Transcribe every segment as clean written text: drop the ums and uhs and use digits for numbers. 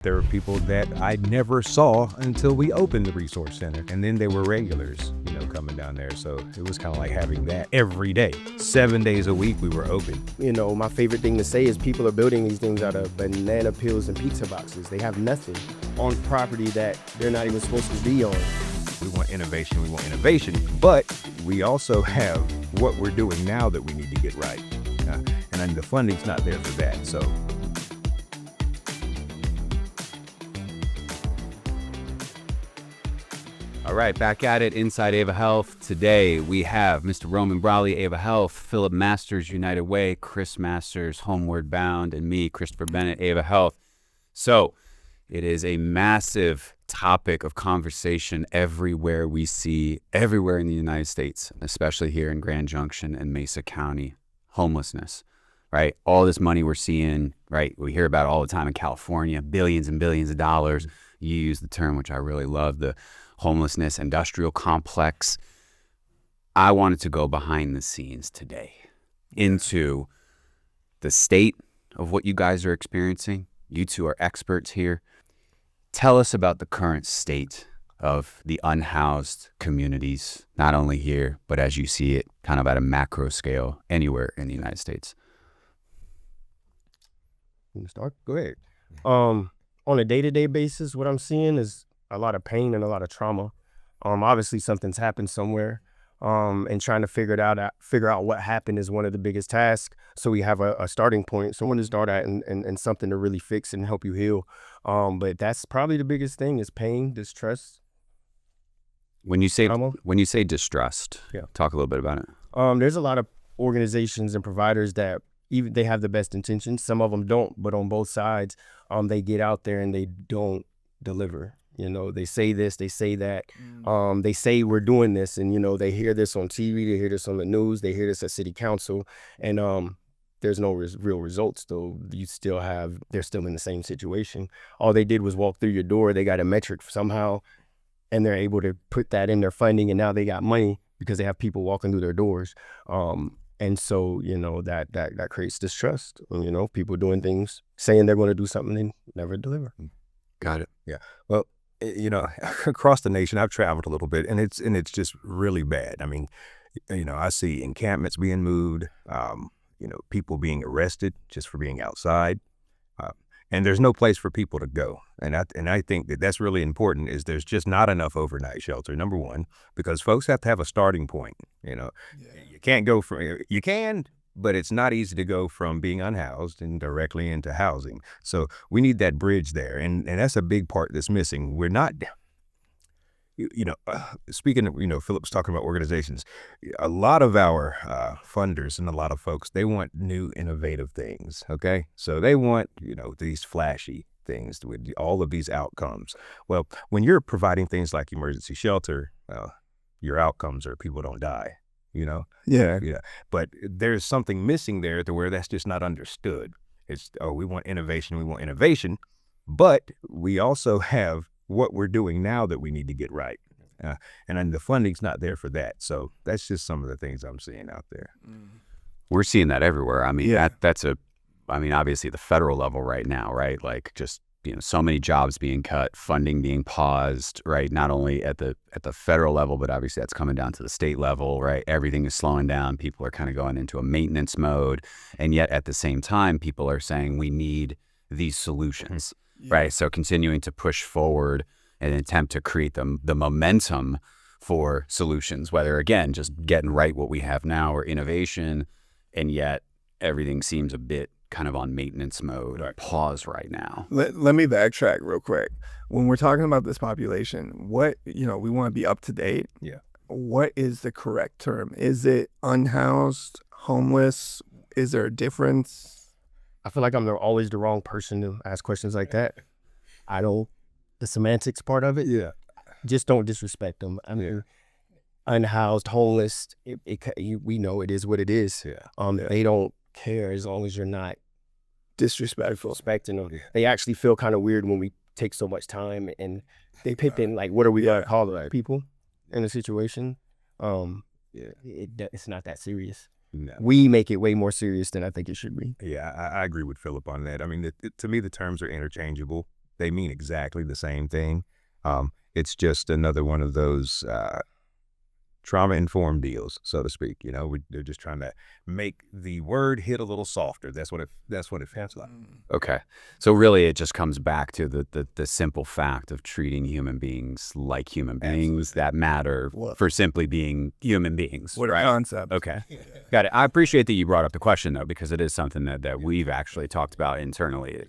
There were people that I never saw until we opened the resource center, and then they were regulars, coming down there. So it was kind of like having that every day. 7 days a week we were open. My favorite thing to say is people are building these things out of banana peels and pizza boxes. They have nothing on property that they're not even supposed to be on. We want innovation, but we also have what we're doing now that we need to get right. And then the funding's not there for that, so. All right, back at it, Inside Ava Health. Today we have Mr. Roman Brawley, Ava Health, Philip Masters, United Way, Chris Masters, Homeward Bound, and me, Christopher Bennett, Ava Health. So it is a massive topic of conversation everywhere in the United States, especially here in Grand Junction and Mesa County, homelessness, right? All this money we're seeing, right? We hear about it all the time in California, billions and billions of dollars. You use the term, which I really love, the homelessness industrial complex. I wanted to go behind the scenes today into the state of what you guys are experiencing. You two are experts here. Tell us about the current state of the unhoused communities, not only here, but as you see it kind of at a macro scale anywhere in the United States. You can start? Go ahead. On a day-to-day basis, what I'm seeing is a lot of pain and a lot of trauma. Obviously something's happened somewhere. And trying to figure out what happened is one of the biggest tasks. So we have a starting point, someone to start at and something to really fix and help you heal. But that's probably the biggest thing is pain, distrust. When you say distrust, talk a little bit about it. There's a lot of organizations and providers that even they have the best intentions. Some of them don't, but on both sides, they get out there and they don't deliver. They say this, they say that. They say we're doing this, and they hear this on TV, they hear this on the news, they hear this at city council, and there's no real results. Though they're still in the same situation. All they did was walk through your door. They got a metric somehow, and they're able to put that in their funding, and now they got money because they have people walking through their doors. And so that creates distrust. People doing things, saying they're going to do something and never deliver. Got it. Yeah. Well, across the nation, I've traveled a little bit, and it's just really bad. I mean, I see encampments being moved, people being arrested just for being outside, and there's no place for people to go. And I think that's really important. Is there's just not enough overnight shelter. Number one, because folks have to have a starting point. You can't go you can. But it's not easy to go from being unhoused and directly into housing. So we need that bridge there. And that's a big part that's missing. We're not, speaking of, Philip's talking about organizations, a lot of our funders and a lot of folks, they want new innovative things, okay? So they want, these flashy things with all of these outcomes. Well, when you're providing things like emergency shelter, your outcomes are people don't die. Yeah. But there's something missing there to where that's just not understood. It's, we want innovation, but we also have what we're doing now that we need to get right. And then the funding's not there for that. So that's just some of the things I'm seeing out there. We're seeing that everywhere. I mean, that's obviously the federal level right now, right? Like just, so many jobs being cut, funding being paused, right? Not only at the federal level, but obviously that's coming down to the state level, right? Everything is slowing down. People are kind of going into a maintenance mode. And yet at the same time, people are saying we need these solutions, right? So continuing to push forward and attempt to create the momentum for solutions, whether again, just getting right what we have now or innovation. And yet everything seems a bit kind of on maintenance mode or pause right now. Let me backtrack real quick. When we're talking about this population, we want to be up to date. Yeah. What is the correct term? Is it unhoused, homeless? Is there a difference? I feel like I'm always the wrong person to ask questions like that. The semantics part of it. Yeah. Just don't disrespect them. I mean, unhoused, homeless, we know it is what it is. Yeah. They don't care as long as you're not Disrespectful. respecting them. They actually feel kind of weird when we take so much time and they pick in like, what are we gonna call the people in a situation? It's not that serious. No. We make it way more serious than I think it should be. Yeah, I agree with Philip on that. I mean, to me, the terms are interchangeable. They mean exactly the same thing. It's just another one of those trauma-informed deals, so to speak. They're just trying to make the word hit a little softer. That's what it feels like. Okay. So really it just comes back to the simple fact of treating human beings like human beings that matter for simply being human beings. What right? a concept. Okay. Got it. I appreciate that you brought up the question though, because it is something that we've actually talked about internally.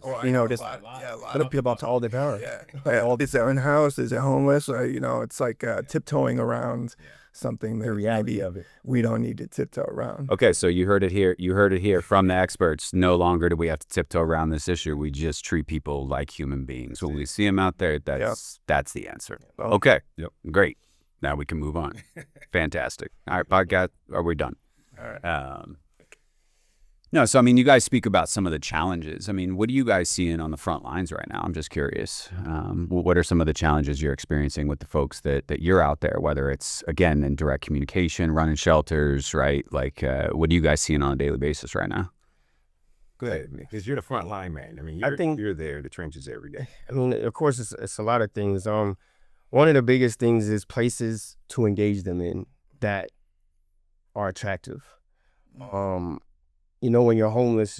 This a lot put people up to all their power. Is it unhoused? Is it homeless? It's like tiptoeing around something that The reality of it. we don't need to tiptoe around. Okay, so you heard it here. You heard it here from the experts. No longer do we have to tiptoe around this issue. We just treat people like human beings. When we see them out there, that's the answer. Okay, great. Now we can move on. Fantastic. All right, podcast. Are we done? All right. No, so I mean, you guys speak about some of the challenges. I mean, what are you guys seeing on the front lines right now? I'm just curious. What are some of the challenges you're experiencing with the folks that you're out there, whether it's, again, in direct communication, running shelters, right? Like, what are you guys seeing on a daily basis right now? Go ahead, because you're the front line man. I mean, you're there, the trenches every day. I mean, of course, it's a lot of things. One of the biggest things is places to engage them in that are attractive. When you're homeless,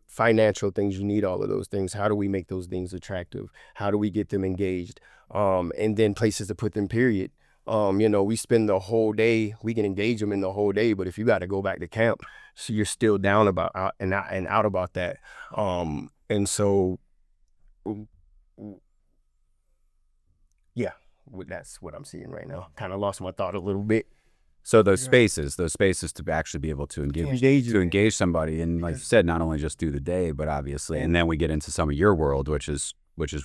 financial things, you need all of those things. How do we make those things attractive? How do we get them engaged? And then places to put them, period. We spend the whole day, we can engage them in the whole day, but if you got to go back to camp, so you're still down about and out about that. And so, yeah, that's what I'm seeing right now. Kind of lost my thought a little bit. So those spaces to actually be able to engage somebody, and like you said, not only just through the day, but obviously, and then we get into some of your world, which is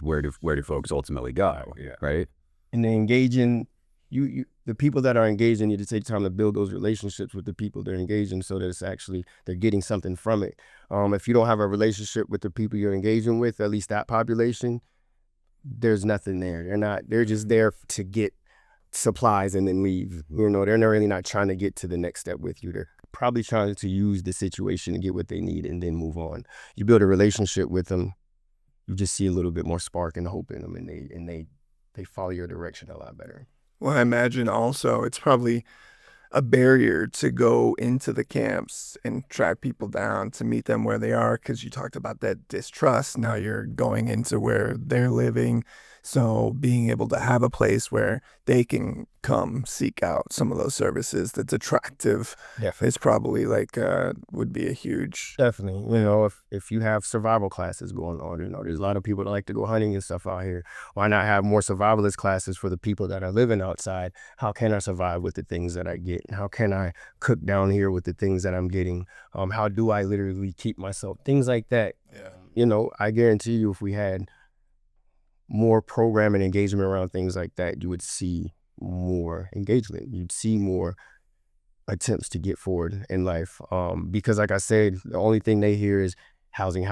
where do folks ultimately go, right? And then engaging the people that are engaging, you to take time to build those relationships with the people they're engaging, so that it's actually they're getting something from it. If you don't have a relationship with the people you're engaging with, at least that population, there's nothing there. They're just there to get supplies and then leave. They're really not trying to get to the next step with you. They're probably trying to use the situation to get what they need and then move on. You build a relationship with them, you just see a little bit more spark and hope in them, and they follow your direction a lot better. Well, I imagine also it's probably a barrier to go into the camps and track people down to meet them where they are, because you talked about that distrust. Now you're going into where they're living. So being able to have a place where they can come seek out some of those services that's attractive is probably would be a huge. Definitely. If you have survival classes going on, there's a lot of people that like to go hunting and stuff out here. Why not have more survivalist classes for the people that are living outside? How can I survive with the things that I get? How can I cook down here with the things that I'm getting? How do I literally keep myself? Things like that. Yeah. I guarantee you, if we had more program and engagement around things like that, you would see more engagement. You'd see more attempts to get forward in life. Because like I said, the only thing they hear is housing.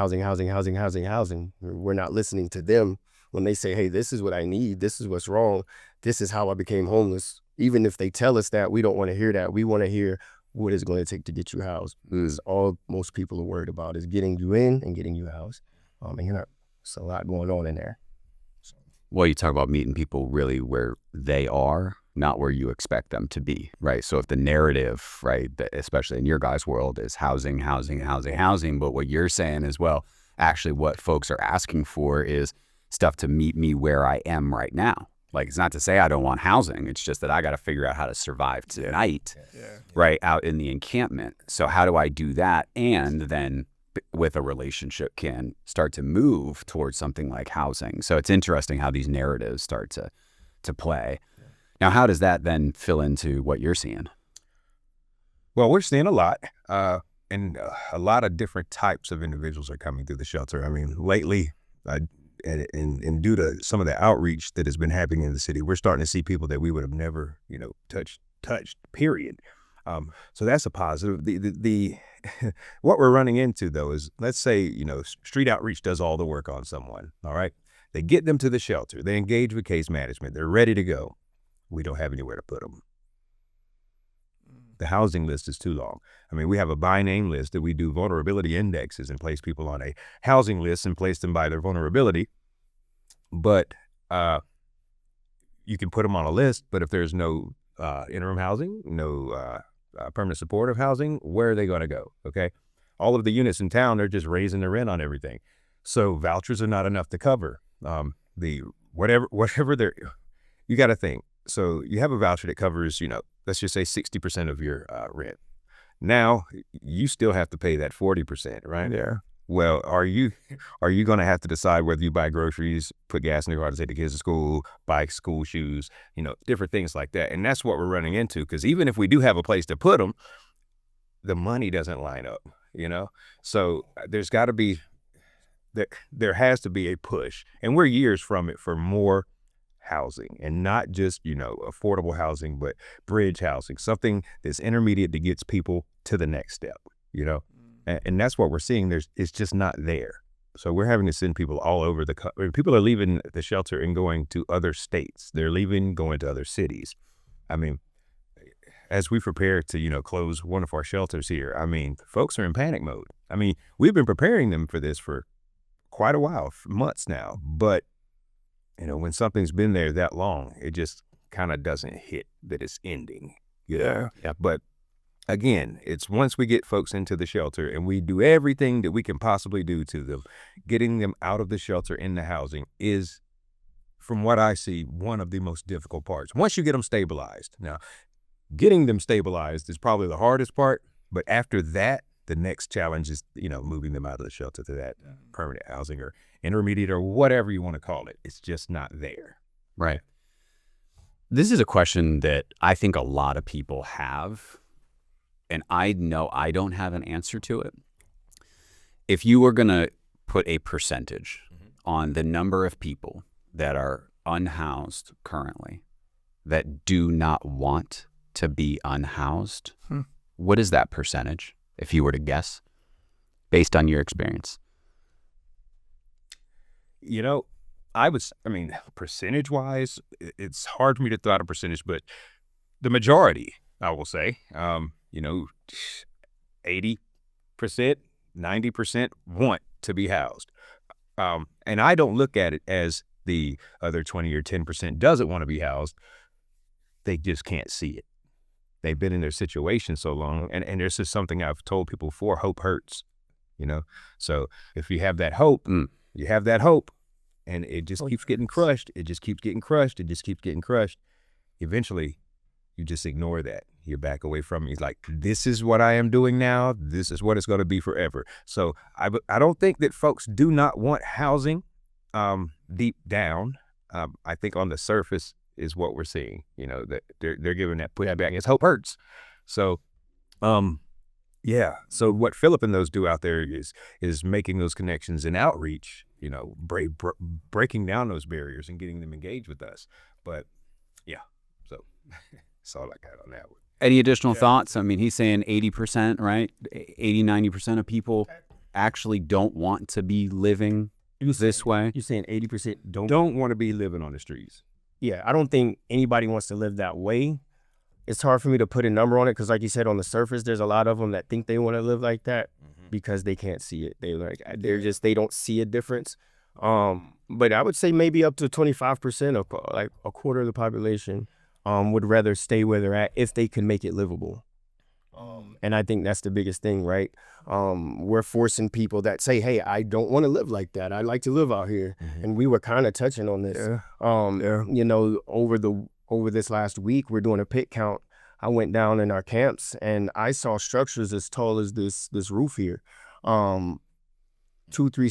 We're not listening to them when they say, hey, this is what I need. This is what's wrong. This is how I became homeless. Even if they tell us that, we don't want to hear that. We want to hear what it's going to take to get you housed. Because all most people are worried about is getting you in and getting you housed. There's a lot going on in there. Well, you talk about meeting people really where they are, not where you expect them to be, right? So if the narrative, right, that especially in your guys' world, is housing, but what you're saying is, well, actually what folks are asking for is stuff to meet me where I am right now. Like, it's not to say I don't want housing. It's just that I got to figure out how to survive tonight, right, out in the encampment. So how do I do that? And then with a relationship can start to move towards something like housing. So it's interesting how these narratives start to play. Now, how does that then fill into what you're seeing? Well, we're seeing a lot, and a lot of different types of individuals are coming through the shelter. I mean, lately, and due to some of the outreach that has been happening in the city, we're starting to see people that we would have never, touched, period. So that's a positive. The what we're running into, though, is, let's say, street outreach does all the work on someone. All right. They get them to the shelter. They engage with case management. They're ready to go. We don't have anywhere to put them. The housing list is too long. I mean, we have a by name list that we do vulnerability indexes and place people on a housing list and place them by their vulnerability. but you can put them on a list, but if there's no interim housing, no permanent supportive housing, where are they going to go? Okay. All of the units in town, they're just raising the rent on everything. So vouchers are not enough to cover the whatever they're, you got to think. So you have a voucher that covers, let's just say 60% of your rent. Now you still have to pay that 40%, right? Yeah. Well, are you going to have to decide whether you buy groceries, put gas in the car to take the kids to school, buy school shoes, different things like that. And that's what we're running into, because even if we do have a place to put them, the money doesn't line up, So there's got to be, there has to be a push, and we're years from it, for more housing, and not just, affordable housing, but bridge housing, something that's intermediate that gets people to the next step, And that's what we're seeing. It's just not there. So we're having to send people all over people are leaving the shelter and going to other states. They're leaving, going to other cities. I mean, as we prepare to, close one of our shelters here, folks are in panic mode. We've been preparing them for this for quite a while, for months now. But, when something's been there that long, it just kind of doesn't hit that it's ending. Yeah. But again, it's once we get folks into the shelter and we do everything that we can possibly do to them, getting them out of the shelter into housing is, from what I see, one of the most difficult parts. Once you get them stabilized. Now, getting them stabilized is probably the hardest part, but after that, the next challenge is, moving them out of the shelter to that permanent housing or intermediate or whatever you want to call it. It's just not there. Right. This is a question that I think a lot of people have, and I know I don't have an answer to it. If you were going to put a percentage on the number of people that are unhoused currently that do not want to be unhoused, what is that percentage, if you were to guess, based on your experience? Percentage-wise, it's hard for me to throw out a percentage, but the majority, I will say, 80%, 90% want to be housed. And I don't look at it as the other 20 or 10% doesn't want to be housed. They just can't see it. They've been in their situation so long. And this is something I've told people before: hope hurts, So if you have that hope, you have that hope, and it just keeps getting crushed. It just keeps getting crushed. It just keeps getting crushed. Eventually, you just ignore that. You back away from it. It's like, this is what I am doing now. This is what it's going to be forever. So I don't think that folks do not want housing deep down. I think on the surface is what we're seeing, that they're giving that pushback. It's hope hurts. So, So what Philip and those do out there is making those connections and outreach, breaking down those barriers and getting them engaged with us. But so that's all I got on that one. Any additional thoughts? He's saying 80%, right? 80, 90% of people actually don't want to be living this way. You're saying 80% Don't want to be living on the streets. Yeah, I don't think anybody wants to live that way. It's hard for me to put a number on it because, like you said, on the surface, there's a lot of them that think they want to live like that because they can't see it. They don't see a difference. But I would say maybe up to 25%, like a quarter of the population, would rather stay where they're at if they can make it livable. And I think that's the biggest thing, right? We're forcing people that say, hey, I don't want to live like that. I like to live out here. And we were kind of touching on this. Over this last week, we're doing a pit count. I went down in our camps and I saw structures as tall as this roof here, 2-3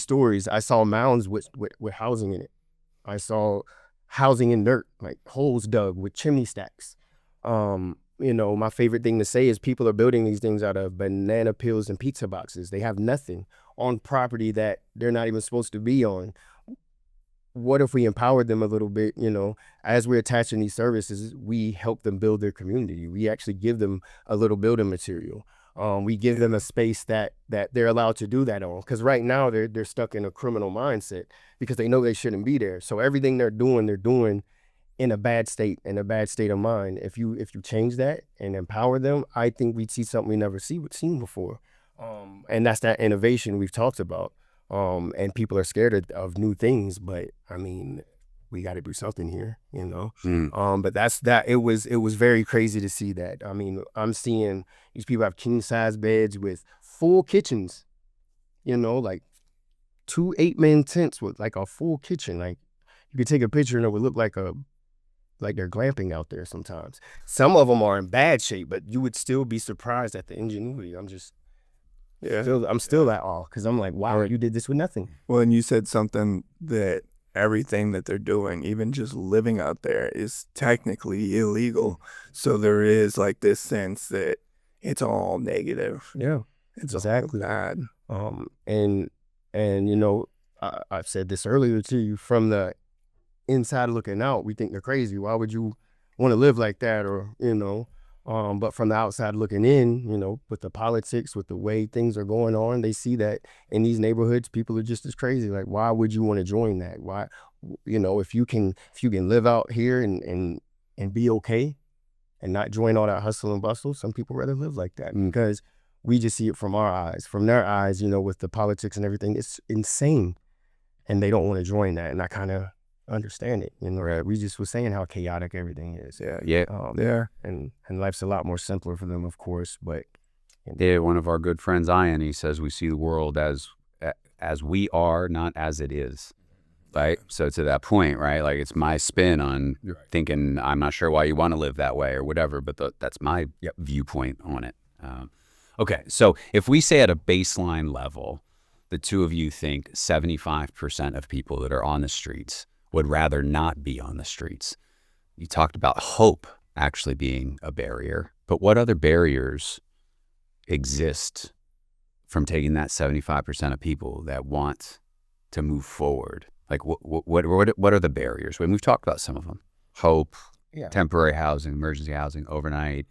stories. I saw mounds with housing in it. I saw housing in dirt, like holes dug with chimney stacks. My favorite thing to say is people are building these things out of banana peels and pizza boxes. They have nothing on property that they're not even supposed to be on. What if we empowered them a little bit, as we're attaching these services, we help them build their community. We actually give them a little building material. We give them a space that they're allowed to do that on. Because right now they're stuck in a criminal mindset because they know they shouldn't be there. So everything they're doing in a bad state of mind. If you change that and empower them, I think we'd see something we never seen before. And that's that innovation we've talked about. And people are scared of new things, but we got to do something here, you know. Mm. But that's that. It was very crazy to see that. I mean, I'm seeing these people have king size beds with full kitchens, you know, like 2 8-man tents with like a full kitchen. Like you could take a picture and it would look like they're glamping out there sometimes. Some of them are in bad shape, but you would still be surprised at the ingenuity. I'm still at awe because I'm like, wow, you did this with nothing. Well, and you said something that everything that they're doing, even just living out there, is technically illegal. So there is like this sense that it's all negative. Yeah, It's exactly. all bad. And you know, I've said this earlier to you, from the inside looking out, we think they're crazy. Why would you want to live like that? Or, you know, but from the outside looking in, you know, with the politics, with the way things are going on, they see that in these neighborhoods, people are just as crazy. Like, why would you want to join that? Why, you know, if you can live out here and be okay and not join all that hustle and bustle, some people rather live like that because we just see it from our eyes. From their eyes, you know, with the politics and everything, it's insane. And they don't want to join that. And I kind of understand it. You know, Right. we just were saying how chaotic everything is. Yeah. Yeah. And life's a lot more simpler for them, of course. But Yeah, one of our good friends, Ian, he says we see the world as we are, not as it is. Right. So to that point, right? Like it's my spin on thinking I'm not sure why you want to live that way or whatever, but that's my viewpoint on it. Okay. So if we say at a baseline level, the two of you think 75% of people that are on the streets would rather not be on the streets. You talked about hope actually being a barrier, but what other barriers exist from taking that 75% of people that want to move forward? Like what are the barriers? When we've talked about some of them, hope, temporary housing, emergency housing, overnight.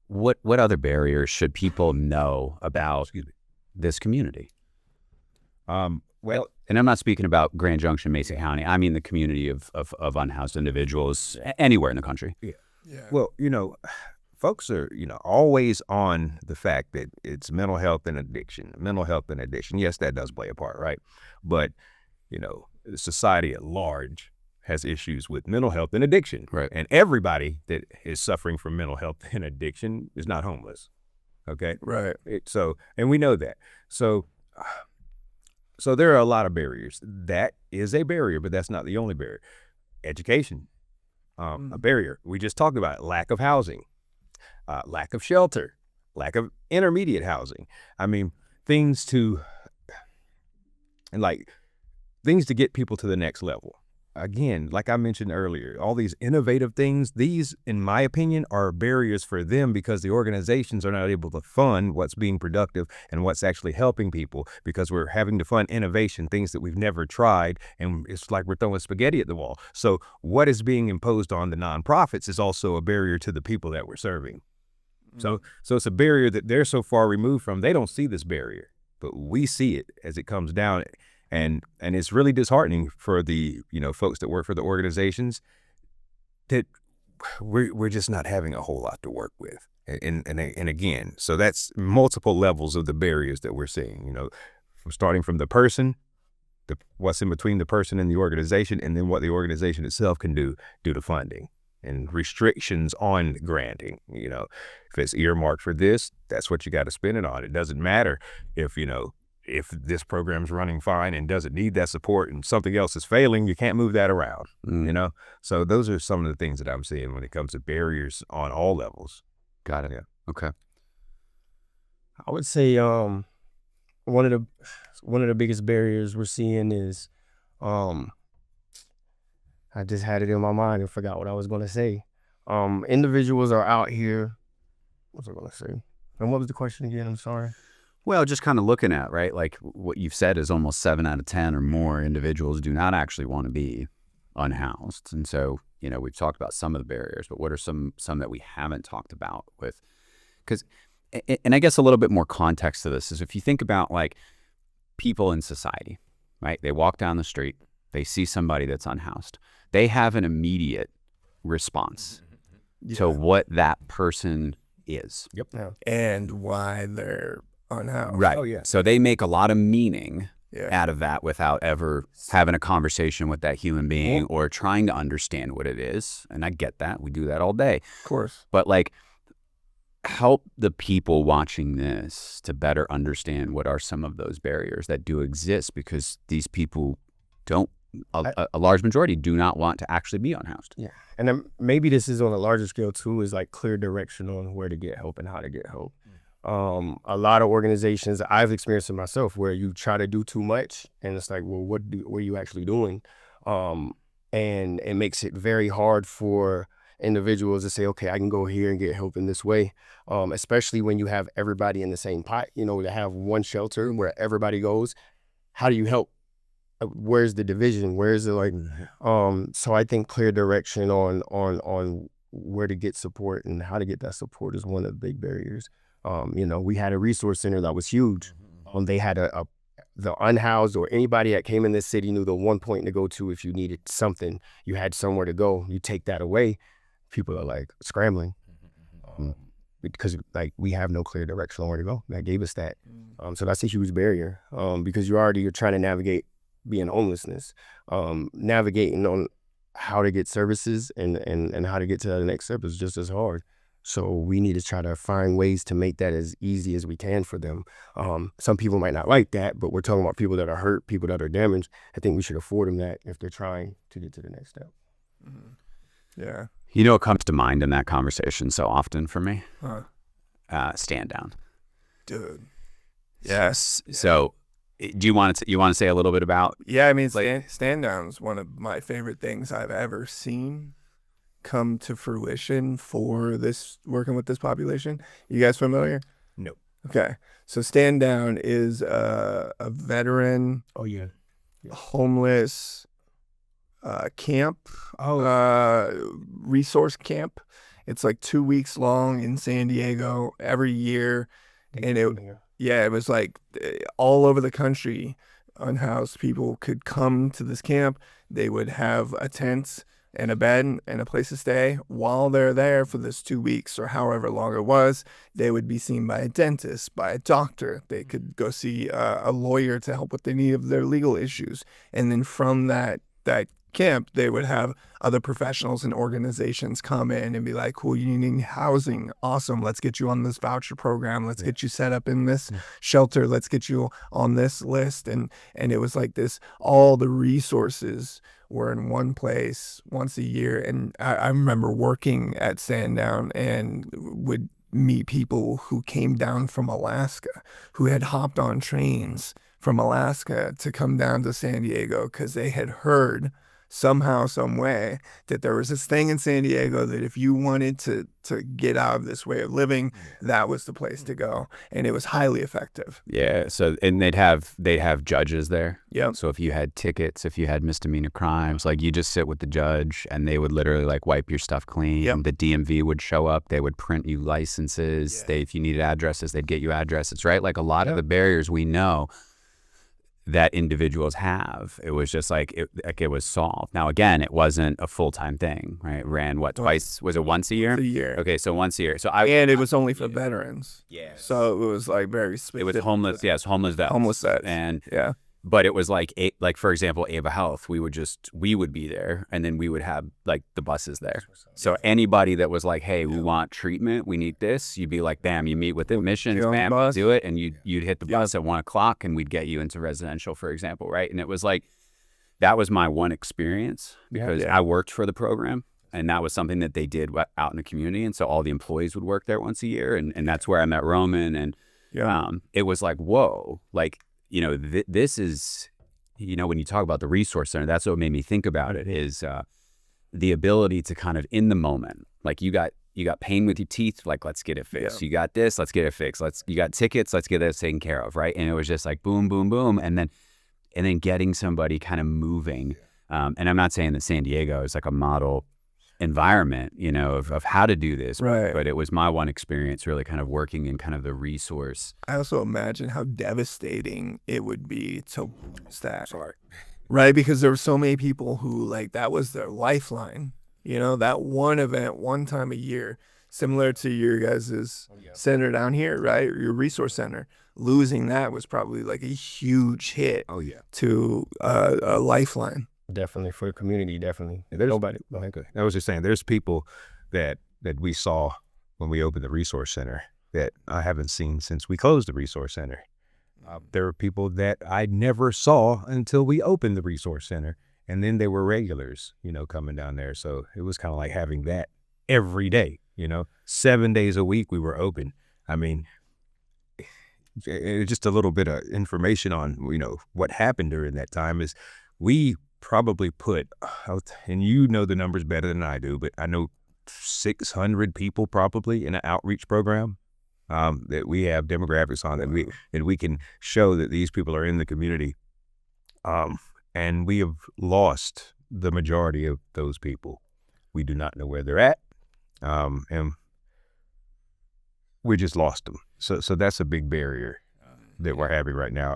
What other barriers should people know about this community? Well, and I'm not speaking about Grand Junction, Mason County. I mean the community of unhoused individuals anywhere in the country. Yeah. well, you know, folks are, you know, always on the fact that it's mental health and addiction. Mental health and addiction. Yes, that does play a part, right? But, you know, society at large has issues with mental health and addiction. Right. And everybody that is suffering from mental health and addiction is not homeless. Okay. Right. And we know that. So there are a lot of barriers. That is a barrier, but that's not the only barrier. Education, a barrier. We just talked about it. Lack of housing, lack of shelter, lack of intermediate housing. I mean, things to get people to the next level. Again, like I mentioned earlier, all these innovative things, these, in my opinion, are barriers for them because the organizations are not able to fund what's being productive and what's actually helping people because we're having to fund innovation, things that we've never tried, and it's like we're throwing spaghetti at the wall. So what is being imposed on the nonprofits is also a barrier to the people that we're serving. So it's a barrier that they're so far removed from, they don't see this barrier, but we see it as it comes down. And it's really disheartening for the, you know, folks that work for the organizations that we're just not having a whole lot to work with. And again, so that's multiple levels of the barriers that we're seeing, you know, starting from the person, what's in between the person and the organization, and then what the organization itself can do due to funding and restrictions on granting. You know, if it's earmarked for this, that's what you got to spend it on. It doesn't matter if, you know, if this program's running fine and doesn't need that support and something else is failing, you can't move that around, you know? So those are some of the things that I'm seeing when it comes to barriers on all levels. Got it. Yeah. Okay. I would say one of the biggest barriers we're seeing is I just had it in my mind and forgot what I was going to say. Individuals are out here. What was I going to say? And what was the question again? I'm sorry. Well, just kind of looking at, right, like what you've said is almost 7 out of 10 or more individuals do not actually want to be unhoused. And so, you know, we've talked about some of the barriers, but what are some that we haven't talked about with, because, and I guess a little bit more context to this is if you think about like people in society, right, they walk down the street, they see somebody that's unhoused, they have an immediate response to what that person is. Yep. Yeah. And why they're unhoused. Right. Oh, yeah. So they make a lot of meaning out of that without ever having a conversation with that human being or trying to understand what it is. And I get that. We do that all day. Of course. But like, help the people watching this to better understand what are some of those barriers that do exist, because these people don't, a large majority do not want to actually be unhoused. Yeah. And then maybe this is on a larger scale too, is like clear direction on where to get help and how to get help. A lot of organizations, I've experienced it myself, where you try to do too much and it's like, well, what are you actually doing? And it makes it very hard for individuals to say, okay, I can go here and get help in this way, especially when you have everybody in the same pot, to have one shelter where everybody goes. How do you help? Where's the division? Where's the so I think clear direction on where to get support and how to get that support is one of the big barriers. We had a resource center that was huge. They had the unhoused or anybody that came in this city knew the one point to go to if you needed something. You had somewhere to go. You take that away, people are like scrambling because like we have no clear direction on where to go. That gave us that. So that's a huge barrier because you're trying to navigate being homelessness, navigating on how to get services and how to get to the next step is just as hard. So we need to try to find ways to make that as easy as we can for them. Some people might not like that, but we're talking about people that are hurt, people that are damaged. I think we should afford them that if they're trying to get to the next step. Yeah. What comes to mind in that conversation so often for me? Stand down. Dude. Yes. So do you want to say a little bit about? Yeah, I mean, stand down is one of my favorite things I've ever seen come to fruition for this, working with this population. You guys familiar? No. Okay. So stand down is a veteran, homeless camp, resource camp. It's like 2 weeks long in San Diego every year. And it was like all over the country, unhoused people could come to this camp. They would have a tent and a bed and a place to stay. While they're there for this 2 weeks or however long it was, they would be seen by a dentist, by a doctor. They could go see a lawyer to help with the need of their legal issues. And then from that camp, they would have other professionals and organizations come in and be like, cool, you need housing. Awesome. Let's get you on this voucher program. Let's get you set up in this shelter. Let's get you on this list. And it was like this, all the resources were in one place once a year. And I remember working at Sandown and would meet people who came down from Alaska, who had hopped on trains from Alaska to come down to San Diego because they had heard somehow, some way, that there was this thing in San Diego that if you wanted to get out of this way of living, that was the place to go. And it was highly effective. Yeah. So, and they'd have judges there. Yeah. So if you had tickets, if you had misdemeanor crimes, like you just sit with the judge and they would literally like wipe your stuff clean. Yep. The DMV would show up. They would print you licenses. Yeah. If you needed addresses, they'd get you addresses, right? Like a lot of the barriers we know that individuals have, it was just like it was solved. Now again, it wasn't a full-time thing, right? It ran twice? Was it once a year? A year. Okay, so once a year. So and it was only for veterans. Yeah. So it was like very specific. It was homeless. Yes, homeless vets. Homeless vets. And yeah. But it was like for example, Ava Health. We would be there, and then we would have like the buses there. So anybody that was like, "Hey, we want treatment. We need this," you'd be like, "Bam!" You meet with admissions, bam, do it, and you'd hit the bus at 1 o'clock, and we'd get you into residential, for example, right? And it was like that was my one experience because I worked for the program, and that was something that they did out in the community, and so all the employees would work there once a year, and that's where I met Roman, and it was like, whoa, like. This is, when you talk about the resource center, that's what made me think about it is the ability to kind of in the moment, like you got pain with your teeth, like let's get it fixed. You got this, let's get it fixed. You got tickets, let's get this taken care of, right? And it was just like boom, boom, boom, and then getting somebody kind of moving. And I'm not saying that San Diego is like a model environment, of how to do this, right? But it was my one experience really kind of working in kind of the resource. I also imagine how devastating it would be to lose that, right? Because there were so many people who like that was their lifeline, that one event, one time a year. Similar to your guys' center down here, right? Your resource center. Losing that was probably like a huge hit Oh yeah. to a lifeline. Definitely for the community. Definitely. There's Nobody. Okay. I was just saying, there's people that we saw when we opened the resource center that I haven't seen since we closed the resource center. There were people that I never saw until we opened the resource center, and then they were regulars, coming down there. So it was kind of like having that every day, 7 days a week we were open. I mean, just a little bit of information on, what happened during that time is we probably put out, and the numbers better than I do, but I know 600 people probably in an outreach program that we have demographics on, and we can show that these people are in the community. And we have lost the majority of those people. We do not know where they're at. And we just lost them. So that's a big barrier that we're having right now.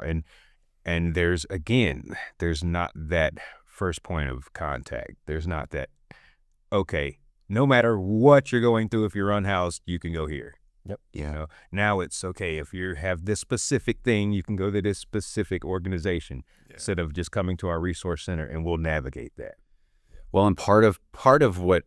And there's not that first point of contact. There's not that, okay, no matter what you're going through, if you're unhoused, you can go here. Yep. Now it's okay. If you have this specific thing, you can go to this specific organization instead of just coming to our resource center, and we'll navigate that. Well, and part of what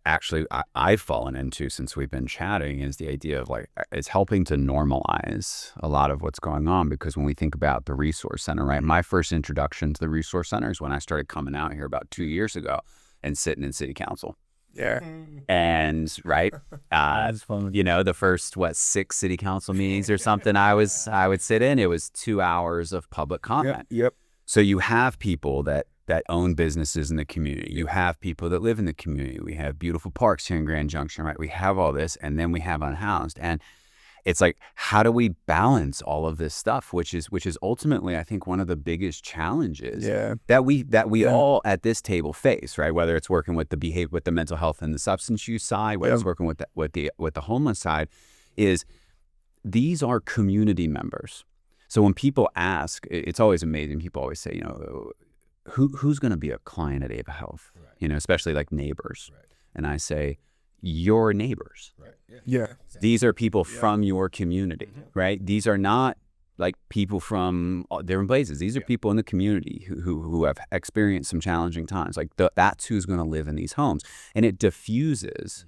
actually I've fallen into since we've been chatting is the idea of is helping to normalize a lot of what's going on. Because when we think about the resource center, right, my first introduction to the resource center is when I started coming out here about 2 years ago and sitting in city council. Yeah. And right, That's fun. the first 6 city council meetings or something I would sit in. It was 2 hours of public comment. Yep. So you have people that own businesses in the community. You have people that live in the community. We have beautiful parks here in Grand Junction, right? We have all this, and then we have unhoused. And it's like, how do we balance all of this stuff, which is ultimately, I think, one of the biggest challenges that we all at this table face, right? Whether it's working with the mental health and the substance use side, whether it's working with the homeless side, is these are community members. So when people ask, it's always amazing. People always say, who's going to be a client at Ava Health? Right. Especially like neighbors. Right. And I say, your neighbors. Right. Yeah. These are people from your community, right? These are not like people from different places. These are people in the community who have experienced some challenging times. Like that's who's going to live in these homes. And it diffuses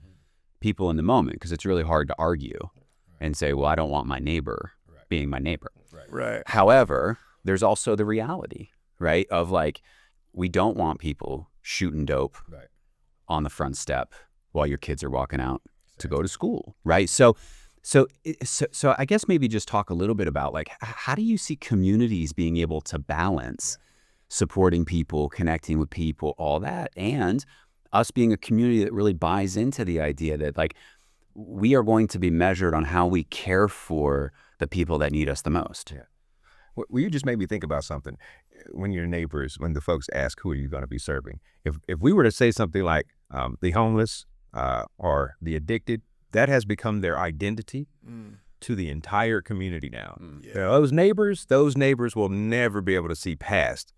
people in the moment, because it's really hard to argue and say, well, I don't want my neighbor being my neighbor. Right. However, there's also the reality, right, of we don't want people shooting dope on the front step while your kids are walking out to go to school, right? So I guess maybe just talk a little bit about how do you see communities being able to balance supporting people, connecting with people, all that, and us being a community that really buys into the idea that we are going to be measured on how we care for the people that need us the most. Yeah. Well, you just made me think about something. When your neighbors, when the folks ask, who are you going to be serving? If we were to say something like the homeless or the addicted, that has become their identity to the entire community now. Those neighbors will never be able to see past,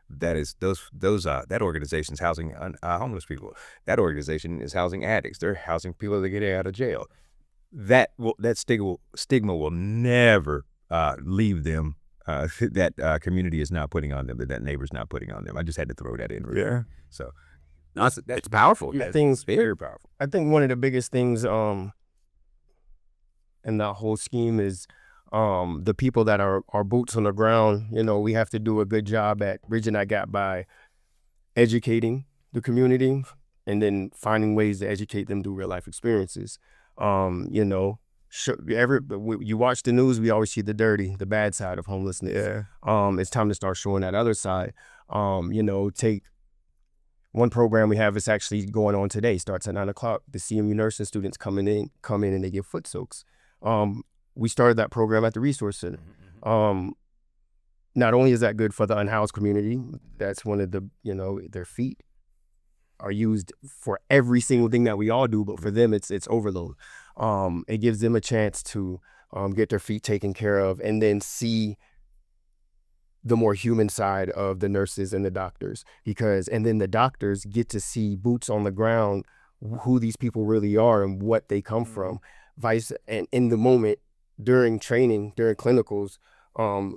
that organization's housing homeless people. That organization is housing addicts. They're housing people that get out of jail. That stigma will never leave them. That community is not putting on them, that neighbor's not putting on them. I just had to throw that in. Really. Yeah. So that's powerful. Things very powerful. I think one of the biggest things in that whole scheme is the people that are boots on the ground. We have to do a good job at bridging that gap by educating the community and then finding ways to educate them through real life experiences. You watch the news, we always see the bad side of homelessness. Yeah. It's time to start showing that other side. Take one program we have is actually going on today, starts at 9:00. The CMU nursing students come in and they get foot soaks. We started that program at the resource center. Not only is that good for the unhoused community, that's one of the, their feet are used for every single thing that we all do, but for them it's overload. It gives them a chance to get their feet taken care of and then see the more human side of the nurses and the doctors, and then the doctors get to see boots on the ground who these people really are and what they come from. And in the moment during training, during clinicals,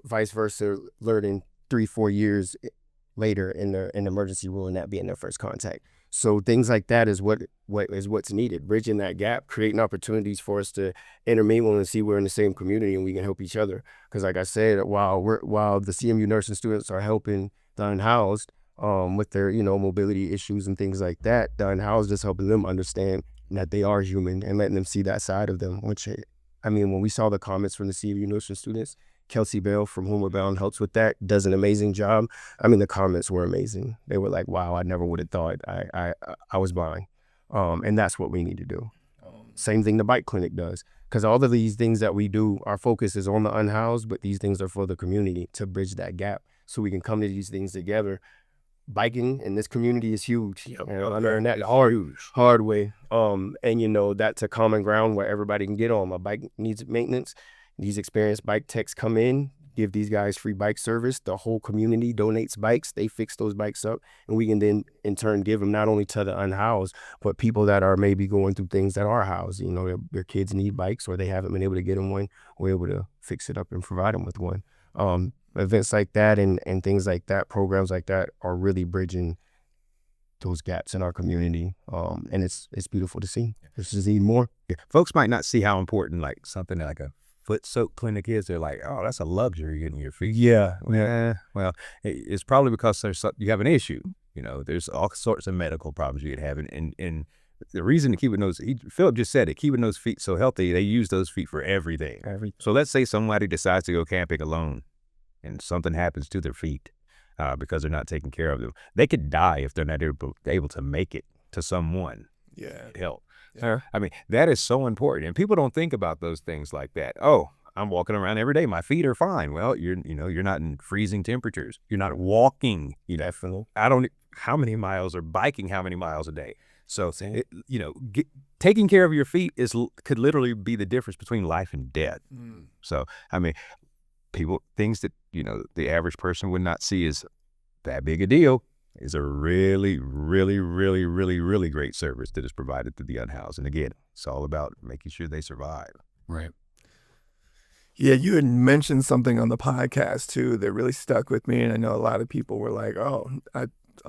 vice versa, learning 3-4 years later in the emergency room and that being their first contact. So things like that is what's needed, bridging that gap, creating opportunities for us to intermingle and see we're in the same community and we can help each other. Because like I said, while the CMU nursing students are helping the unhoused with their mobility issues and things like that, the unhoused is helping them understand that they are human and letting them see that side of them. Which, I mean, when we saw the comments from the CMU nursing students, Kelsey Bell from Homeward Bound helps with that, does an amazing job. I mean, the comments were amazing. They were like, wow, I never would have thought. I was blind. And that's what we need to do. Same thing the bike clinic does. Because all of these things that we do, our focus is on the unhoused, but these things are for the community to bridge that gap so we can come to these things together. Biking in this community is huge. I learned that hard way. And that's a common ground where everybody can get on. My bike needs maintenance. These experienced bike techs come in, give these guys free bike service. The whole community donates bikes. They fix those bikes up, and we can then in turn give them not only to the unhoused, but people that are maybe going through things that are housed. Their kids need bikes or they haven't been able to get them one. We're able to fix it up and provide them with one. Events like that and things like that, programs like that are really bridging those gaps in our community. And it's beautiful to see. This is even more. Yeah. Folks might not see how important like something like a foot soak clinic is. They're like, oh, that's a luxury getting your feet. Yeah. Well, it's probably because you have an issue. There's all sorts of medical problems you could have, and the reason to keeping those, Philip just said it, keeping those feet so healthy, they use those feet for everything. So let's say somebody decides to go camping alone, and something happens to their feet because they're not taking care of them. They could die if they're not able to make it to someone. Help. Yeah. I mean, that is so important, and people don't think about those things like that. Oh, I'm walking around every day, my feet are fine. Well, you're not in freezing temperatures. You're not walking. Definitely. How many miles or biking how many miles a day? So taking care of your feet could literally be the difference between life and death. So I mean, things that the average person would not see as that big a deal is a really, really, really, really, really great service that is provided to the unhoused. And again, it's all about making sure they survive. Right. Yeah, you had mentioned something on the podcast too that really stuck with me, and I know a lot of people were like, "Oh, I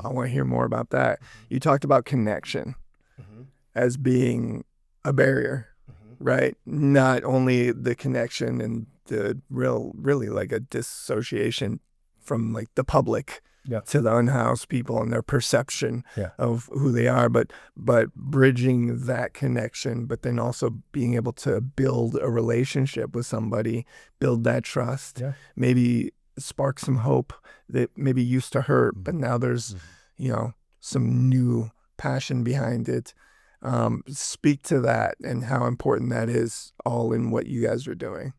want to hear more about that." You talked about connection as being a barrier, right? Not only the connection and the really like a dissociation from like the public to the unhoused people and their perception of who they are, but bridging that connection, but then also being able to build a relationship with somebody, build that trust, maybe spark some hope that maybe used to hurt, but now there's, some new passion behind it. Speak to that and how important that is all in what you guys are doing.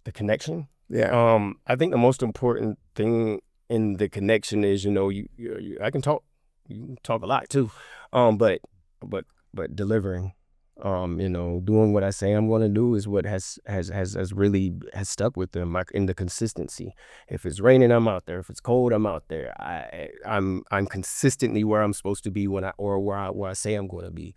The connection? Yeah. I think the most important thing in the connection is, I can talk, you can talk a lot too, but delivering, doing what I say I'm going to do is what has really stuck with them, like in the consistency. If it's raining, I'm out there. If it's cold, I'm out there. I'm consistently where I'm supposed to be where I say I'm going to be,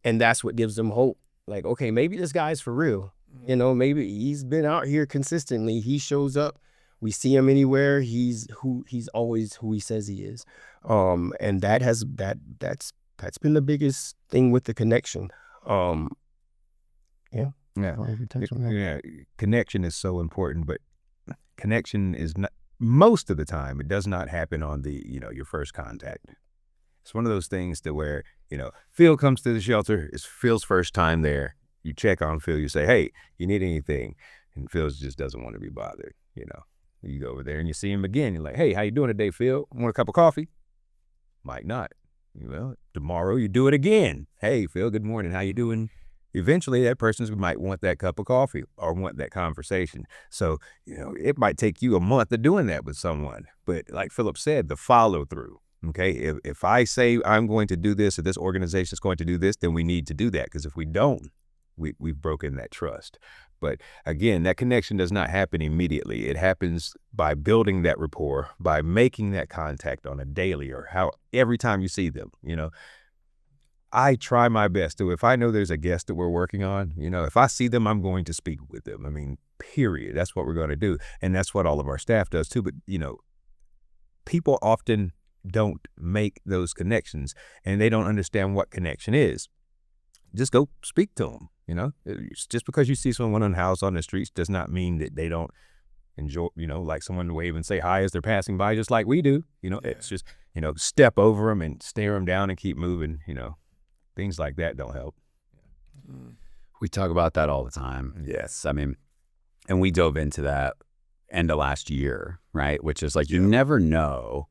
and that's what gives them hope. Like, okay, maybe this guy's for real. Maybe he's been out here consistently. He shows up. We see him anywhere. He's always who he says he is. And that's been the biggest thing with the connection. Connection is so important, but connection is not, most of the time, it does not happen on the, your first contact. It's one of those things that where, Phil comes to the shelter, it's Phil's first time there. You check on Phil, you say, hey, you need anything? And Phil just doesn't want to be bothered, You go over there and you see him again. You're like, hey, how you doing today, Phil? Want a cup of coffee? Might not. Well, tomorrow you do it again. Hey, Phil, good morning. How you doing? Eventually that person might want that cup of coffee or want that conversation. So, it might take you a month of doing that with someone. But like Philip said, the follow through. Okay, if I say I'm going to do this or this organization is going to do this, then we need to do that. Because if we don't, we've broken that trust. But again, that connection does not happen immediately. It happens by building that rapport, by making that contact on a daily or every time you see them. I try my best to, if I know there's a guest that we're working on, if I see them, I'm going to speak with them. I mean, period. That's what we're going to do. And that's what all of our staff does too. But, people often don't make those connections, and they don't understand what connection is. Just go speak to them. Just because you see someone unhoused on the streets does not mean that they don't enjoy, like someone to wave and say hi as they're passing by, just like we do. It's just, step over them and stare them down and keep moving. Things like that don't help. We talk about that all the time. Yes. I mean, and we dove into that end of last year, right? Which is like, you never know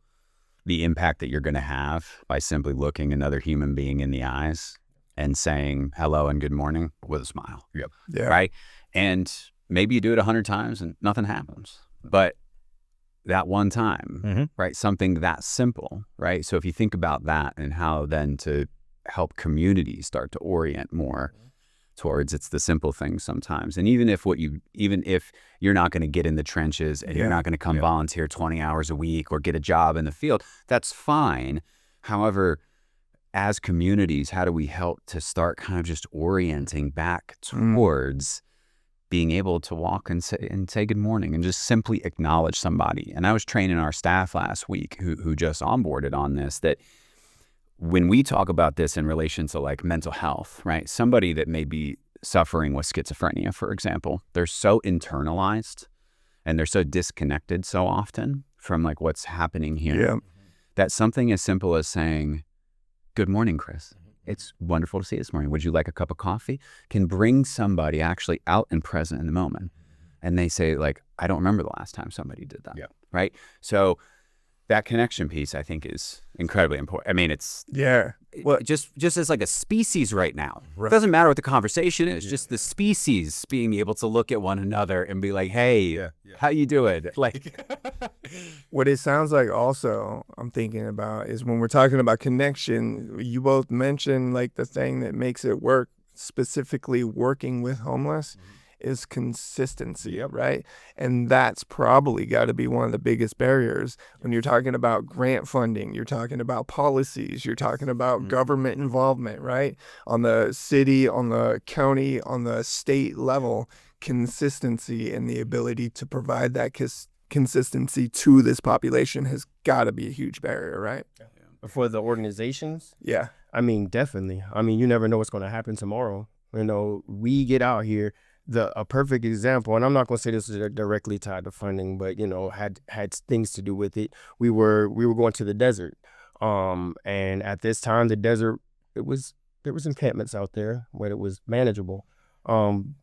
the impact that you're going to have by simply looking another human being in the eyes and saying hello and good morning with a smile. Yep. Yeah. Right. And maybe you do it 100 times and nothing happens, but that one time, right? Something that simple, right? So if you think about that and how then to help communities start to orient more towards, it's the simple things sometimes. And even if you're not going to get in the trenches and you're not going to come volunteer 20 hours a week or get a job in the field, that's fine. However, as communities, how do we help to start kind of just orienting back towards being able to walk and say good morning and just simply acknowledge somebody? And I was training our staff last week who just onboarded on this, that when we talk about this in relation to like mental health, right? Somebody that may be suffering with schizophrenia, for example, they're so internalized and they're so disconnected so often from like what's happening here that something as simple as saying, good morning, Chris. It's wonderful to see you this morning. Would you like a cup of coffee? Can bring somebody actually out and present in the moment. And they say like, I don't remember the last time somebody did that. Right. So that connection piece, I think, is incredibly important. I mean, it's well, just as like a species right now. It doesn't matter what the conversation is, just the species being able to look at one another and be like, hey, how you doing? Like, what it sounds like also, I'm thinking about, is when we're talking about connection, you both mentioned like the thing that makes it work, specifically working with homeless, is consistency, right? And that's probably got to be one of the biggest barriers when you're talking about grant funding, you're talking about policies, you're talking about government involvement, right? On the city, on the county, on the state level, consistency and the ability to provide that consistency to this population has got to be a huge barrier, right? For the organizations? Yeah. I mean, definitely. I mean, you never know what's going to happen tomorrow. We get out here. A perfect example, and I'm not going to say this is directly tied to funding, but had things to do with it. We were going to the desert, and at this time the desert, there was encampments out there where it was manageable,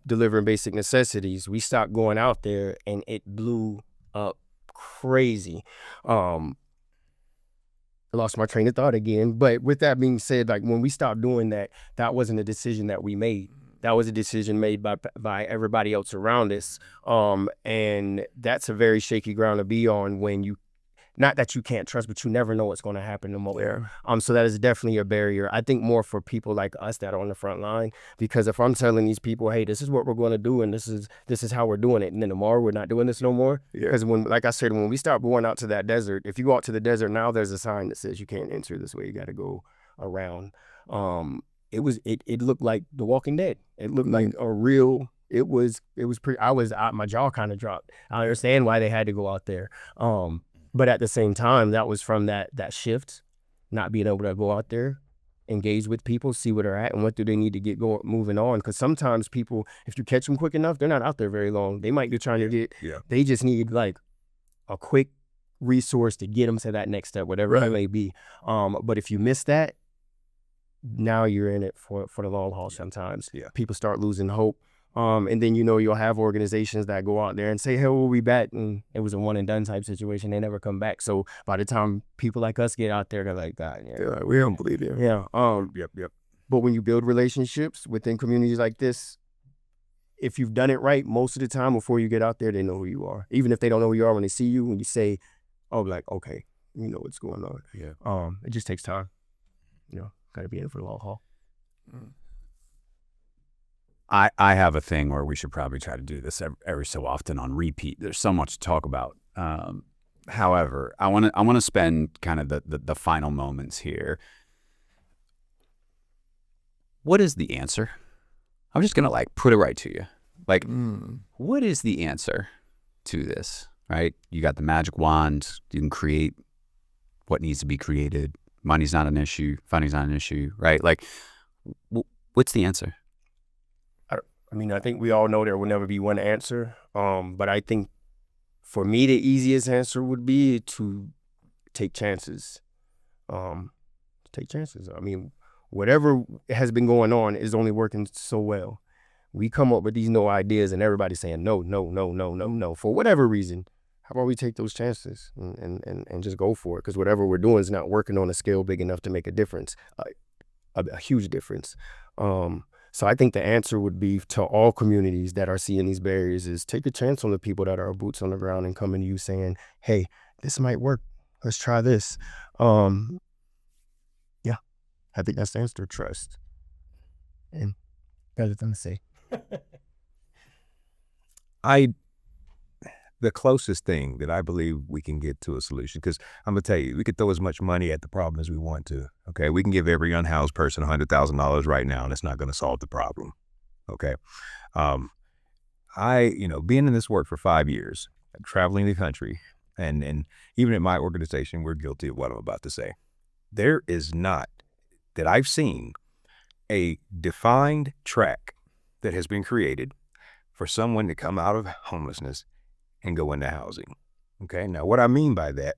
delivering basic necessities. We stopped going out there, and it blew up crazy. I lost my train of thought again, but with that being said, like when we stopped doing that, that wasn't a decision that we made. That was a decision made by everybody else around us. And that's a very shaky ground to be on when not that you can't trust, but you never know what's going to happen tomorrow. So that is definitely a barrier. I think more for people like us that are on the front line, because if I'm telling these people, hey, this is what we're going to do, and this is how we're doing it, and then tomorrow we're not doing this no more. Because like I said, when we start going out to that desert, if you go out to the desert now, there's a sign that says you can't enter this way. You got to go around. It looked like The Walking Dead. It looked like a real. It was pretty. My jaw kind of dropped. I understand why they had to go out there. But at the same time, that was from that shift, not being able to go out there, engage with people, see where they're at, and what do they need to get moving on. Because sometimes people, if you catch them quick enough, they're not out there very long. They might be trying to get. They just need like a quick resource to get them to that next step, whatever it may be. But if you miss that, now you're in it for the long haul sometimes. People start losing hope. And then, you'll have organizations that go out there and say, hey, we'll be back. And it was a one and done type situation. They never come back. So by the time people like us get out there, they're like, God, we don't believe you. But when you build relationships within communities like this, if you've done it right, most of the time before you get out there, they know who you are. Even if they don't know who you are, when they see you, when you say, oh, like, okay, you know what's going on. It just takes time. Got to be in for the long haul. I have a thing where we should probably try to do this every so often on repeat. There's so much to talk about. However, I want to spend kind of the final moments here what is the answer? I'm just gonna like put it right to you. Like, what is the answer to this? Right? You got the magic wand. You can create what needs to be created. Money's not an issue. Funding's not an issue. Right? Like, what's the answer? I mean, I think we all know there will never be one answer. But I think for me, the easiest answer would be to take chances. Take chances. I mean, whatever has been going on is only working so well. We come up with these no ideas and everybody's saying no, no, no, no, no, no, for whatever reason. How about we take those chances and just go for it? Because whatever we're doing is not working on a scale big enough to make a difference, a huge difference. So I think the answer would be to all communities that are seeing these barriers is take a chance on the people that are boots on the ground and coming to you saying, hey, this might work. Let's try this. Yeah, I think that's the answer. Trust. And got nothing to say. The closest thing that I believe we can get to a solution, because I'm gonna tell you, we could throw as much money at the problem as we want to. Okay, we can give every unhoused person $100,000 right now, and it's not going to solve the problem. Okay, being in this work for 5 years, traveling the country, and even at my organization, we're guilty of what I'm about to say. There is not, that I've seen, a defined track that has been created for someone to come out of homelessness and go into housing. Okay, now what I mean by that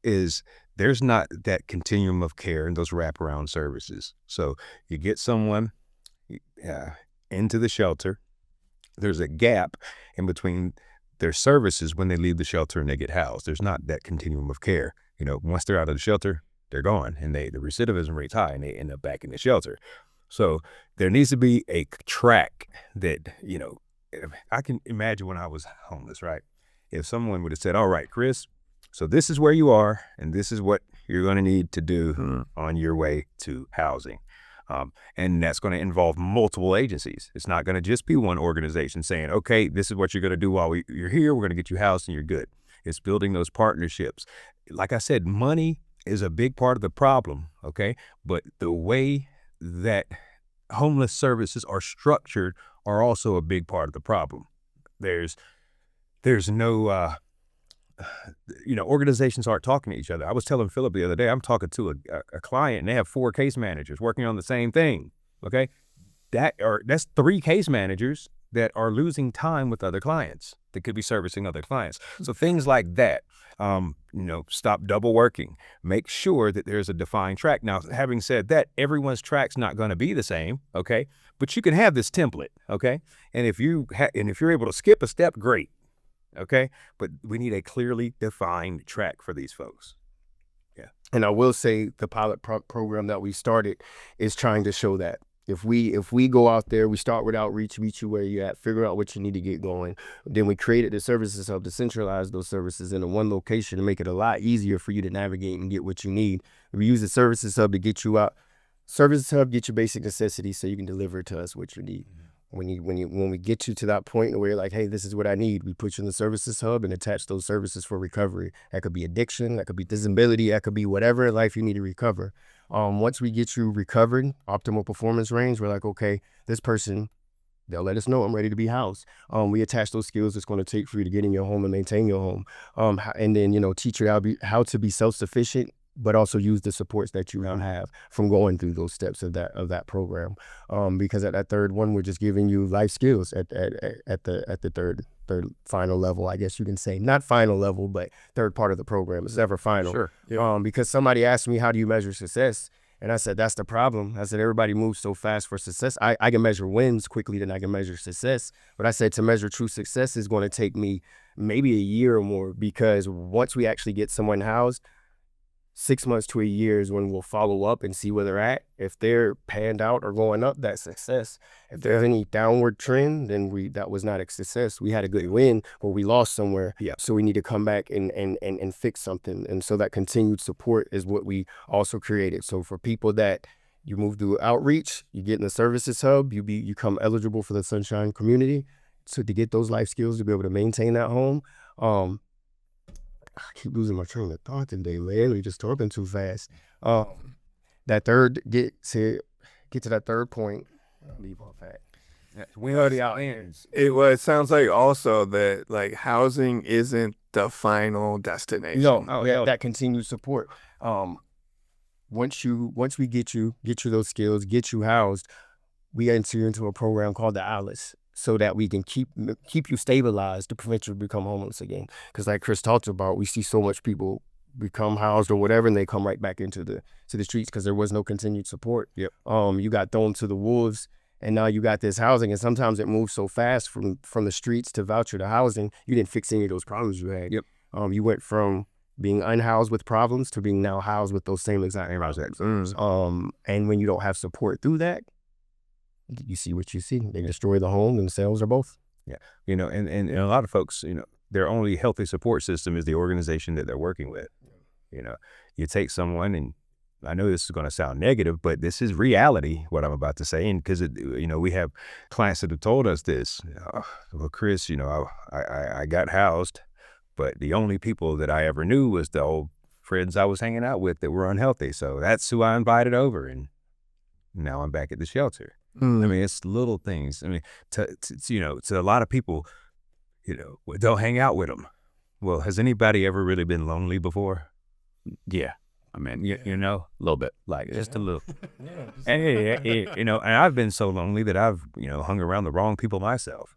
is there's not that continuum of care and those wraparound services. So you get someone into the shelter, there's a gap in between their services when they leave the shelter and they get housed. There's not that continuum of care. Once they're out of the shelter, they're gone, and the recidivism rate's high, and they end up back in the shelter. So there needs to be a track that, I can imagine when I was homeless, right? If someone would have said, all right, Chris, so this is where you are, and this is what you're going to need to do on your way to housing. And that's going to involve multiple agencies. It's not going to just be one organization saying, okay, this is what you're going to do while you're here. We're going to get you housed and you're good. It's building those partnerships. Like I said, money is a big part of the problem, okay? But the way that homeless services are structured are also a big part of the problem. There's no, organizations aren't talking to each other. I was telling Philip the other day, I'm talking to a client, and they have 4 case managers working on the same thing, okay? That's 3 case managers that are losing time with other clients that could be servicing other clients. So things like that, stop double working. Make sure that there's a defined track. Now, having said that, everyone's track's not going to be the same, okay? But you can have this template, okay? And if you're able to skip a step, great, okay? But we need a clearly defined track for these folks. Yeah. And I will say the pilot program that we started is trying to show that. If we go out there, we start with outreach, meet you where you're at, figure out what you need to get going. Then we created the services hub to centralize those services into one location to make it a lot easier for you to navigate and get what you need. We use the services hub to get you out. Services hub get your basic necessities so you can deliver to us what you need. When we get you to that point where you're like, hey, this is what I need, we put you in the services hub and attach those services for recovery. That could be addiction, that could be disability, that could be whatever in life you need to recover. Once we get you recovered, optimal performance range, we're like, okay, this person, they'll let us know I'm ready to be housed. We attach those skills it's going to take for you to get in your home and maintain your home. And then, teach you how to be self-sufficient, but also use the supports that you now have from going through those steps of that program. Because at that third one, we're just giving you life skills at the third final level, I guess you can say. Not final level, but third part of the program. It's never final. Sure. Yeah. Because somebody asked me, how do you measure success? And I said, that's the problem. I said, everybody moves so fast for success. I can measure wins quickly than I can measure success. But I said to measure true success is going to take me maybe a year or more, because once we actually get someone housed, 6 months to a year is when we'll follow up and see where they're at. If they're panned out or going up, that's success. If there's any downward trend, then that was not a success. We had a good win, or we lost somewhere. Yeah. So we need to come back and fix something. And so that continued support is what we also created. So for people that you move through outreach, you get in the services hub, you become eligible for the Sunshine Community. So to get those life skills to be able to maintain that home, I keep losing my train of thought today, man. We just talking too fast. That third, get to that third point, leave off that. We already out ends. It sounds like also that like housing isn't the final destination. No, we have that continued support. Once we get you those skills, get you housed, we enter you into a program called the Alice, so that we can keep you stabilized to prevent you to become homeless again. Because like Chris talked about, we see so much people become housed or whatever, and they come right back into the streets because there was no continued support. Yep. You got thrown to the wolves, and now you got this housing, and sometimes it moves so fast from the streets to voucher to housing, you didn't fix any of those problems you had. Yep. You went from being unhoused with problems to being now housed with those same exact problems. And when you don't have support through that, you see what you see. They destroy the home themselves or both. Yeah. You know, and a lot of folks, you know, their only healthy support system is the organization that they're working with. You know, you take someone, and I know this is going to sound negative, but this is reality, what I'm about to say. And because, you know, we have clients that have told us this. Well, Chris, you know, I got housed, but the only people that I ever knew was the old friends I was hanging out with that were unhealthy. So that's who I invited over. And now I'm back at the shelter. I mean, it's little things. I mean, to you know, to a lot of people, you know, they'll hang out with them. Well, has anybody ever really been lonely before? Yeah. I mean, You know, a little bit. like just a little. And you know, and I've been so lonely that I've, you know, hung around the wrong people myself.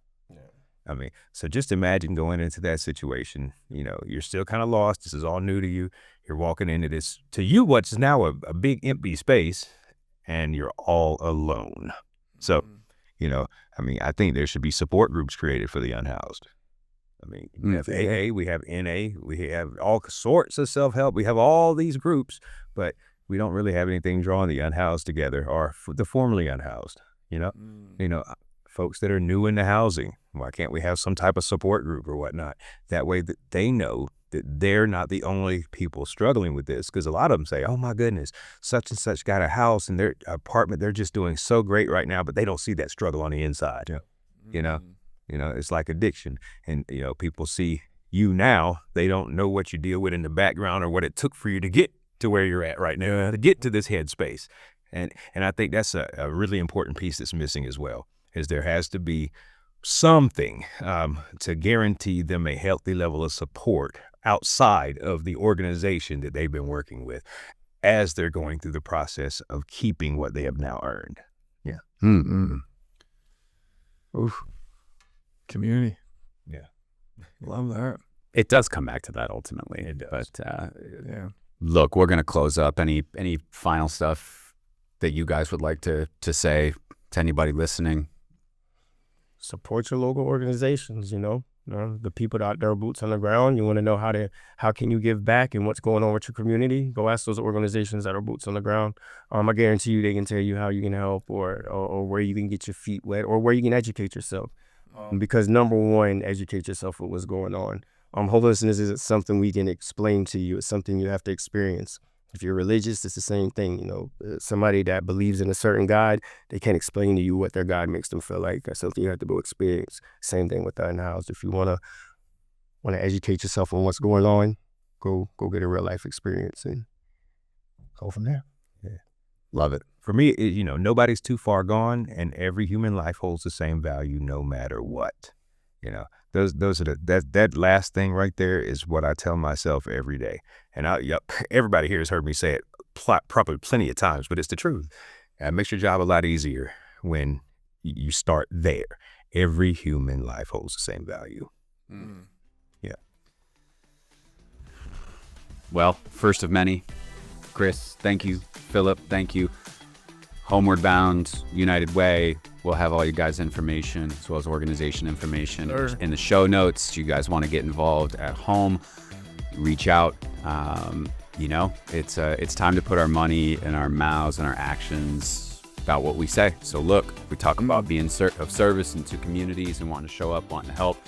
I mean, so just imagine going into that situation. You know, you're still kind of lost. This is all new to you. You're walking into this, to you, what's now a big empty space, and you're all alone. So, you know, I mean, I think there should be support groups created for the unhoused. I mean, we have AA, we have NA, we have all sorts of self-help. We have all these groups, but we don't really have anything drawing the unhoused together, or the formerly unhoused, you know? You know, folks that are new into housing, why can't we have some type of support group or whatnot? That way that they know that they're not the only people struggling with this. Because a lot of them say, oh my goodness, such and such got a house in their apartment, they're just doing so great right now, but they don't see that struggle on the inside. You know, it's like addiction. And, you know, people see you now, they don't know what you deal with in the background or what it took for you to get to where you're at right now, to get to this headspace. And I think that's a really important piece that's missing as well, is there has to be something to guarantee them a healthy level of support outside of the organization that they've been working with as they're going through the process of keeping what they have now earned. Yeah. Oof. Community. Yeah. Love that. It does come back to that ultimately. It does. But Yeah. look, we're going to close up. Any final stuff that you guys would like to say to anybody listening? Support your local organizations, you know, the people that are boots on the ground. You want to know how can you give back and what's going on with your community? Go ask those organizations that are boots on the ground. I guarantee you they can tell you how you can help or where you can get your feet wet or where you can educate yourself. Because number one, educate yourself with what's going on. Homelessness isn't something we can explain to you. It's something you have to experience. If you're religious, it's the same thing. You know, somebody that believes in a certain God, they can't explain to you what their God makes them feel like. That's something you have to go experience. Same thing with the unhoused. If you want to educate yourself on what's going on, go get a real life experience and go from there. Yeah. Love it. For me, you know, nobody's too far gone, and every human life holds the same value no matter what. You know, those are that last thing right there is what I tell myself every day. And everybody here has heard me say it probably plenty of times, but it's the truth. It makes your job a lot easier when you start there. Every human life holds the same value. Yeah. Well, first of many. Chris, thank you. Philip, thank you. Homeward Bound, United Way. We'll have all you guys' information as well as organization information in the show notes. You guys want to get involved at home, reach out. You know, it's time to put our money in our mouths and our actions about what we say. So look, we talk about being of service into communities and wanting to show up, wanting to help.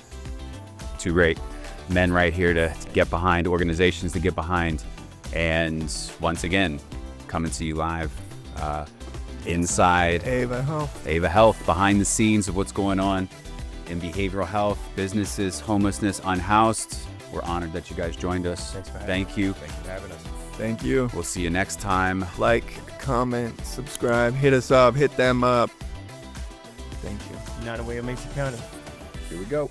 Two great men right here to get behind, organizations to get behind. And once again, coming to you live, Inside Ava Health. Ava Health, behind the scenes of what's going on in behavioral health, businesses, homelessness, unhoused. We're honored that you guys joined us. Thanks for having Thank you. Thanks for having us. Thank you. We'll see you next time. Like, comment, subscribe, hit us up, hit them up. Thank you. Not a way it makes you counter. Here we go.